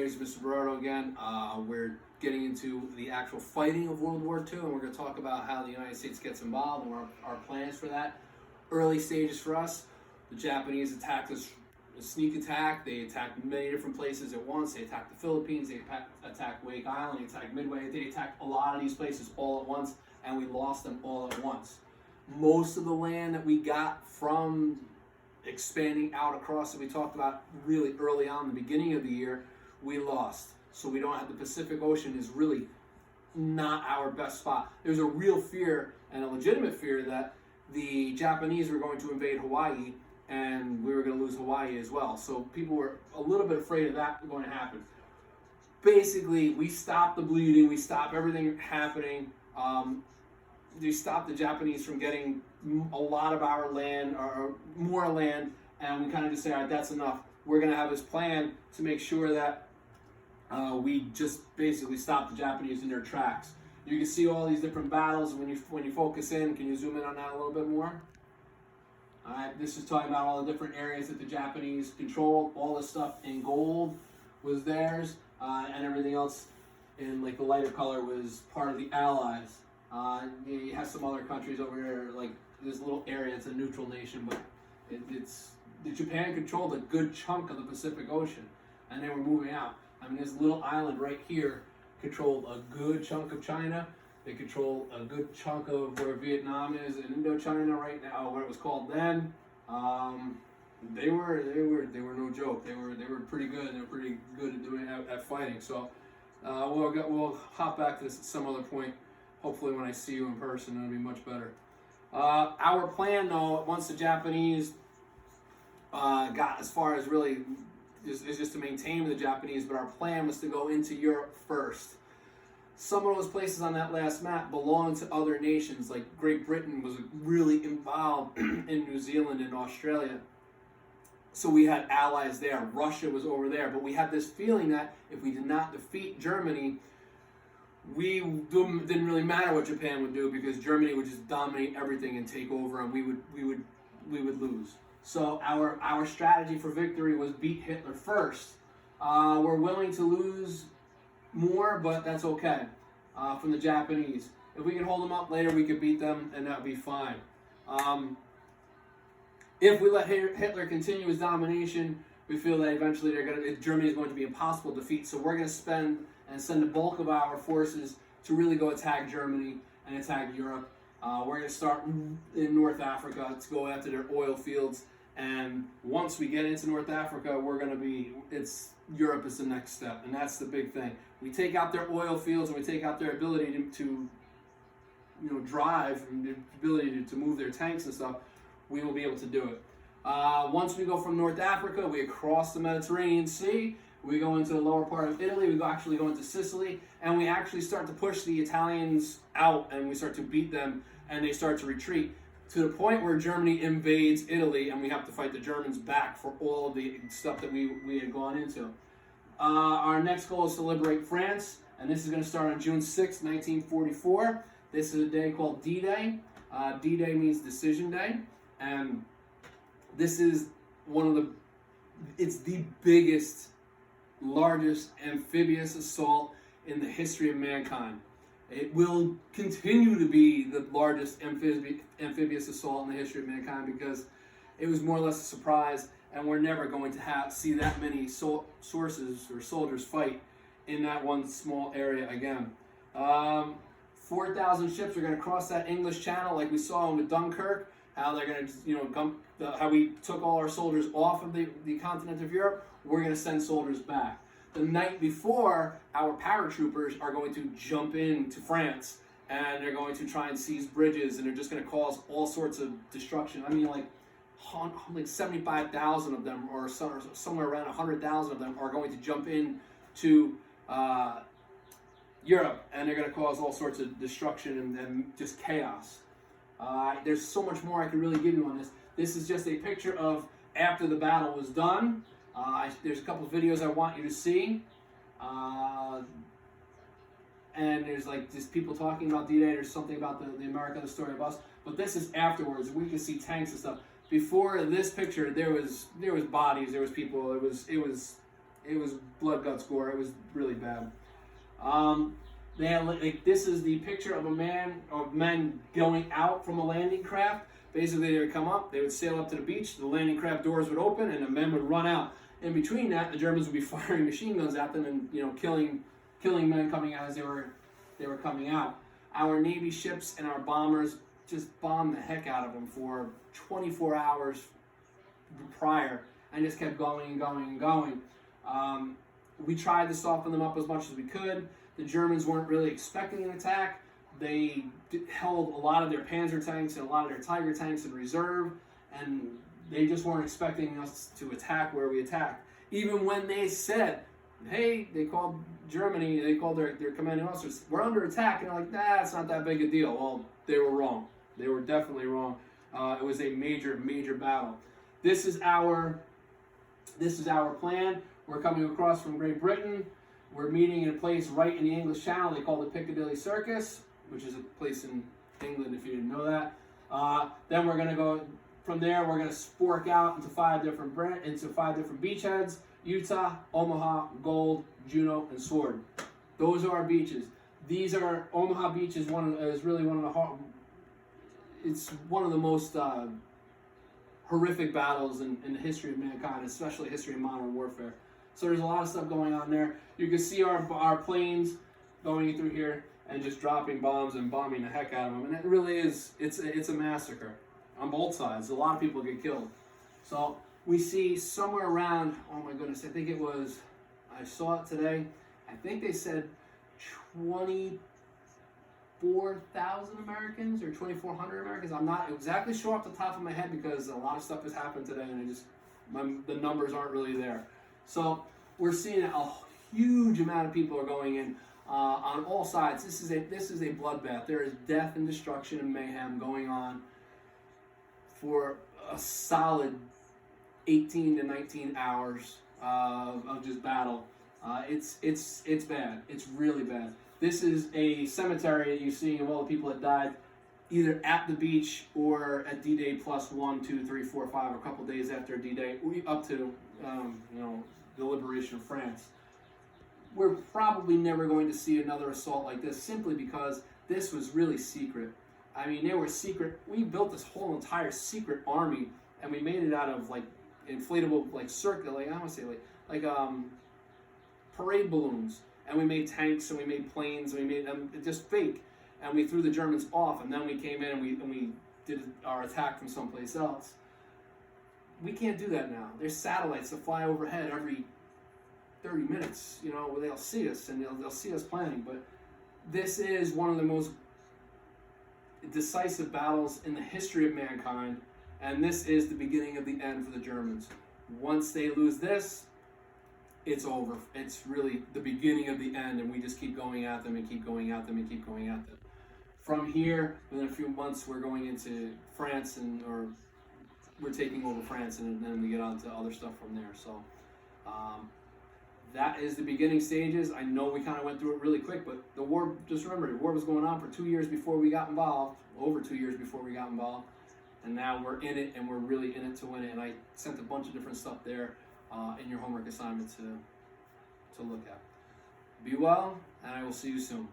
is Mr. Berardo again. We're getting into the actual fighting of World War II, and we're going to talk about how the United States gets involved and our plans for that. Early stages for us, the Japanese attacked us, a sneak attack. They attacked many different places at once. They attacked the Philippines, they attacked Wake Island, they attacked Midway. They attacked a lot of these places all at once, and we lost them all at once. Most of the land that we got from expanding out across that we talked about really early on in the beginning of the year, we lost. So we don't have the Pacific Ocean is really not our best spot. There's a real fear and a legitimate fear that the Japanese were going to invade Hawaii and we were going to lose Hawaii as well. So people were a little bit afraid of that going to happen. Basically, we stopped the bleeding, we stopped everything happening. We stopped the Japanese from getting a lot of our land, or more land, and we kind of just say, all right, that's enough. We're going to have this plan to make sure that we just basically stop the Japanese in their tracks. You can see all these different battles when you focus in. Can you zoom in on that a little bit more? All right, this is talking about all the different areas that the Japanese controlled. All this stuff in gold was theirs, and everything else in like the lighter color was part of the Allies. You have some other countries over there, like this little area. It's a neutral nation, but Japan controlled a good chunk of the Pacific Ocean, and they were moving out. I mean, this little island right here controlled a good chunk of China. They control a good chunk of where Vietnam is in Indochina right now, what it was called then. They were no joke. They were pretty good. They were pretty good at doing at fighting. So we'll hop back to this at some other point. Hopefully when I see you in person, it'll be much better. Our plan, though, once the Japanese got as far as really is just to maintain the Japanese, but our plan was to go into Europe first. Some of those places on that last map belonged to other nations, like Great Britain was really involved in New Zealand and Australia. So we had allies there. Russia was over there. But we had this feeling that if we did not defeat Germany, didn't really matter what Japan would do, because Germany would just dominate everything and take over, and we would lose. So our strategy for victory was beat Hitler first. We're willing to lose more, but that's okay from the Japanese. If we can hold them up later, we could beat them, and that would be fine. If we let Hitler continue his domination, we feel that eventually Germany is going to be impossible to defeat. So we're going to send the bulk of our forces to really go attack Germany and attack Europe. We're going to start in North Africa to go after their oil fields. And once we get into North Africa, Europe is the next step. And that's the big thing. We take out their oil fields and we take out their ability to drive and the ability to move their tanks and stuff. We will be able to do it. Once we go from North Africa, we cross the Mediterranean Sea. We go into the lower part of Italy. We actually go into Sicily, and we actually start to push the Italians out, and we start to beat them, and they start to retreat to the point where Germany invades Italy, and we have to fight the Germans back for all of the stuff that we had gone into. Our next goal is to liberate France, and this is going to start on June 6, 1944. This is a day called D-Day. D-Day means Decision Day, and this is it's the biggest, largest amphibious assault in the history of mankind. It will continue to be the largest amphibious assault in the history of mankind, because it was more or less a surprise, and we're never going to see that many soldiers fight in that one small area again. 4,000 ships are going to cross that English Channel, like we saw with Dunkirk. How they're going to, how we took all our soldiers off of the continent of Europe. We're going to send soldiers back. The night before, our paratroopers are going to jump into France, and they're going to try and seize bridges, and they're just going to cause all sorts of destruction. I mean, like 75,000 of them, or somewhere around 100,000 of them, are going to jump in to Europe, and they're going to cause all sorts of destruction and just chaos. There's so much more I could really give you on this. This is just a picture of after the battle was done. There's a couple of videos I want you to see. And there's like just people talking about D-Day. There's something about the America, the story of us. But this is afterwards. We can see tanks and stuff. Before this picture, there was bodies. There was people. It it was blood, guts, gore. It was really bad. They had, like, this is the picture of men going out from a landing craft. Basically, they would come up, they would sail up to the beach, the landing craft doors would open, and the men would run out. In between that, the Germans would be firing machine guns at them and, you know, killing men coming out as they were coming out. Our Navy ships and our bombers just bombed the heck out of them for 24 hours prior, and just kept going and going and going. We tried to soften them up as much as we could. The Germans weren't really expecting an attack. They held a lot of their Panzer tanks and a lot of their Tiger tanks in reserve, and they just weren't expecting us to attack where we attacked. Even when they said, hey, they called Germany, they called their commanding officers, we're under attack, and they're like, nah, it's not that big a deal. Well, they were wrong. They were definitely wrong. It was a major, major battle. This is our plan. We're coming across from Great Britain. We're meeting in a place right in the English Channel. They call it Piccadilly Circus, which is a place in England if you didn't know that. Then we're going to go from there. We're going to spork out into five different beachheads: Utah, Omaha, Gold, Juneau, and Sword. Those are our beaches. These are Omaha Beach is really one of the it's one of the most horrific battles in the history of mankind, especially history of modern warfare. So there's a lot of stuff going on there. You can see our planes going through here and just dropping bombs and bombing the heck out of them. And it really is, it's a massacre on both sides. A lot of people get killed. So we see somewhere around, oh my goodness, I think it was, I saw it today, I think they said 24,000 Americans or 2,400 Americans. I'm not exactly sure off the top of my head because a lot of stuff has happened today and the numbers aren't really there. So we're seeing a huge amount of people are going in on all sides. This is a bloodbath. There is death and destruction and mayhem going on for a solid 18 to 19 hours of just battle. It's bad. It's really bad. This is a cemetery that you see of all the people that died either at the beach or at D-Day plus 1, 2, 3, 4, 5, a couple days after D-Day, up to the liberation of France. We're probably never going to see another assault like this simply because this was really secret. I mean, they were secret. We built this whole entire secret army, and we made it out of like inflatable, like parade balloons. And we made tanks, and we made planes, and we made them just fake. And we threw the Germans off, and then we came in and we did our attack from someplace else. We can't do that now. There's satellites that fly overhead every 30 minutes, where they'll see us, and they'll see us planning. But this is one of the most decisive battles in the history of mankind, and this is the beginning of the end for the Germans. Once they lose this, it's over. It's really the beginning of the end, and we just keep going at them and keep going at them and keep going at them. From here, within a few months, we're going into France, or we're taking over France, and then we get on to other stuff from there. So that is the beginning stages. I know we kind of went through it really quick, but the war, just remember, the war was going on for 2 years before we got involved, over 2 years before we got involved, and now we're in it, and we're really in it to win it. And I sent a bunch of different stuff there in your homework assignment to look at. Be well, and I will see you soon.